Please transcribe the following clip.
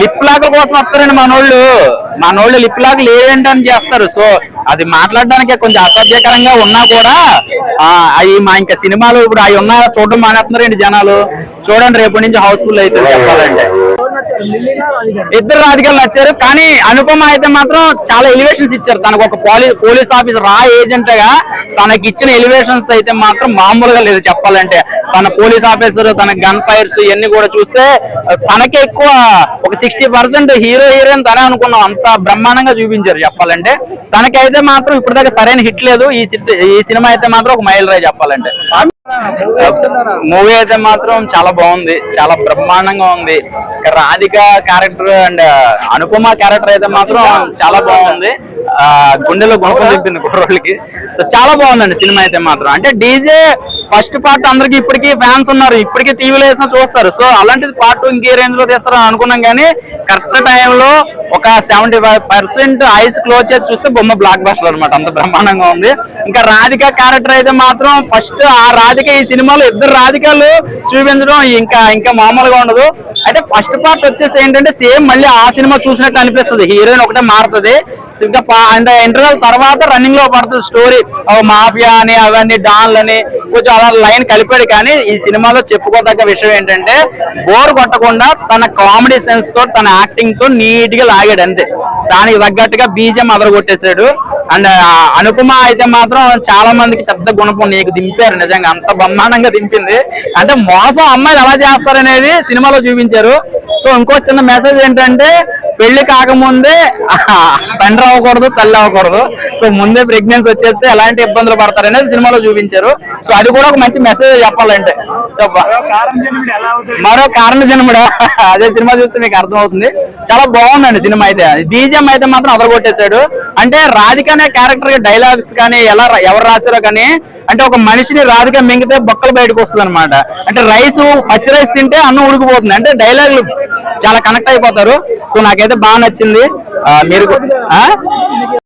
Lip lock కోసం వస్తారండి మనోళ్ళు లిప్ లాక్ లేవేంటి అని చేస్తారు. సో అది మాట్లాడడానికి కొంచెం అసభ్యకరంగా ఉన్నా కూడా అవి ఇంకా సినిమాలు ఇప్పుడు అవి ఉన్నా చూడడం మానేస్తున్నారండి జనాలు. చూడండి రేపటి నుంచి హౌస్ఫుల్ అయితే చెప్పాలంటే. ఇద్దరు రాజకీయాలు నచ్చారు, కానీ అనుపమ అయితే మాత్రం చాలా ఎలివేషన్స్ ఇచ్చారు. తనకు ఒక పోలీస్ ఆఫీసర్ ఏజెంట్ గా తనకి ఇచ్చిన ఎలివేషన్స్ అయితే మాత్రం మామూలుగా లేదు చెప్పాలంటే. తన పోలీస్ ఆఫీసర్, తన గన్ ఫైర్స్ ఇవన్నీ కూడా చూస్తే తనకే ఎక్కువ ఒక 60% హీరోయిన్ తనే అనుకున్నాం. అంత బ్రహ్మాండంగా చూపించారు చెప్పాలంటే. తనకైతే మాత్రం ఇప్పటిదాకా సరైన హిట్ లేదు. ఈ సినిమా అయితే మాత్రం ఒక మైల్ రాయి చెప్పాలంటే. మూవీ అయితే మాత్రం చాలా బాగుంది, చాలా బ్రహ్మాండంగా ఉంది. Radhika character and Anupama character అయితే మాత్రం చాలా బాగుంది. గుండెలో గుణపం తిప్పింది కుర్రోళ్ళకి. సో చాలా బాగుందండి సినిమా అయితే మాత్రం. అంటే డీజే ఫస్ట్ పార్ట్ అందరికి ఇప్పటికీ ఫ్యాన్స్ ఉన్నారు, ఇప్పటికీ టీవీలో వేసినా చూస్తారు. సో అలాంటిది పార్ట్ 2 ఇంకే రేంజ్ లో తీస్తారని అనుకున్నాం, కానీ కరెక్ట్ టైంలో ఒక 75% ఐస్ క్లోజ్ చేసి చూస్తే బొమ్మ బ్లాక్ బస్టర్ అనమాట. అంత బ్రహ్మాండంగా ఉంది. ఇంకా రాధిక క్యారెక్టర్ అయితే మాత్రం ఫస్ట్ రాధిక ఈ సినిమాలో ఇద్దరు రాధికలు చూపించడం ఇంకా మామూలుగా ఉండదు. అయితే ఫస్ట్ పార్ట్ వచ్చేసి ఏంటంటే సేమ్ మళ్ళీ ఆ సినిమా చూసినట్టు అనిపిస్తుంది. హీరోయిన్ ఒకటే మారుతుంది. ఇంకా ఇంటర్వెల్ తర్వాత రన్నింగ్ లో పడుతుంది స్టోరీ. మాఫియా అని అవన్నీ డాన్లని కొంచెం అలా లైన్ కలిపాడు. కానీ ఈ సినిమాలో చెప్పుకోదగ్గ విషయం ఏంటంటే బోర్ కొట్టకుండా తన కామెడీ సెన్స్ తో, తన యాక్టింగ్ తో నీట్ గా లాగాడు అంతే. దానికి తగ్గట్టుగా బీజం అదరగొట్టేశాడు. అండ్ అనుపమ అయితే మాత్రం చాలా మందికి పెద్ద గుణపం నీకు దింపారు. నిజంగా అంత బ్రహ్మాండంగా దింపింది. అంటే మోసం అమ్మాయిలు ఎలా చేస్తారనేది సినిమాలో చూపించారు. సో ఇంకో చిన్న మెసేజ్ ఏంటంటే పెళ్లి కాకముందే తండ్రి అవ్వకూడదు, తల్లి అవ్వకూడదు. సో ముందే ప్రెగ్నెన్సీ వచ్చేస్తే ఎలాంటి ఇబ్బందులు పడతారు అనేది సినిమాలో చూపించారు. సో అది కూడా ఒక మంచి మెసేజ్ చెప్పాలంటే. మరో కారణ జన్ముడా అదే సినిమా చూస్తే మీకు అర్థమవుతుంది. చాలా బాగుందండి సినిమా అయితే. బీజిఎం అయితే మాత్రం అదరగొట్టేశాడు. అంటే రాధిక అనే క్యారెక్టర్ డైలాగ్స్ కానీ ఎవరు రాశారో కానీ, అంటే ఒక మనిషిని రాధిక మింగితే బొక్కలు బయటకు వస్తుంది అనమాట. అంటే పచ్చి రైస్ తింటే అన్నం ఉడికిపోతుంది. అంటే డైలాగులు చాలా కనెక్ట్ అయిపోతారు. సో నాకైతే బాగా నచ్చింది. మీరు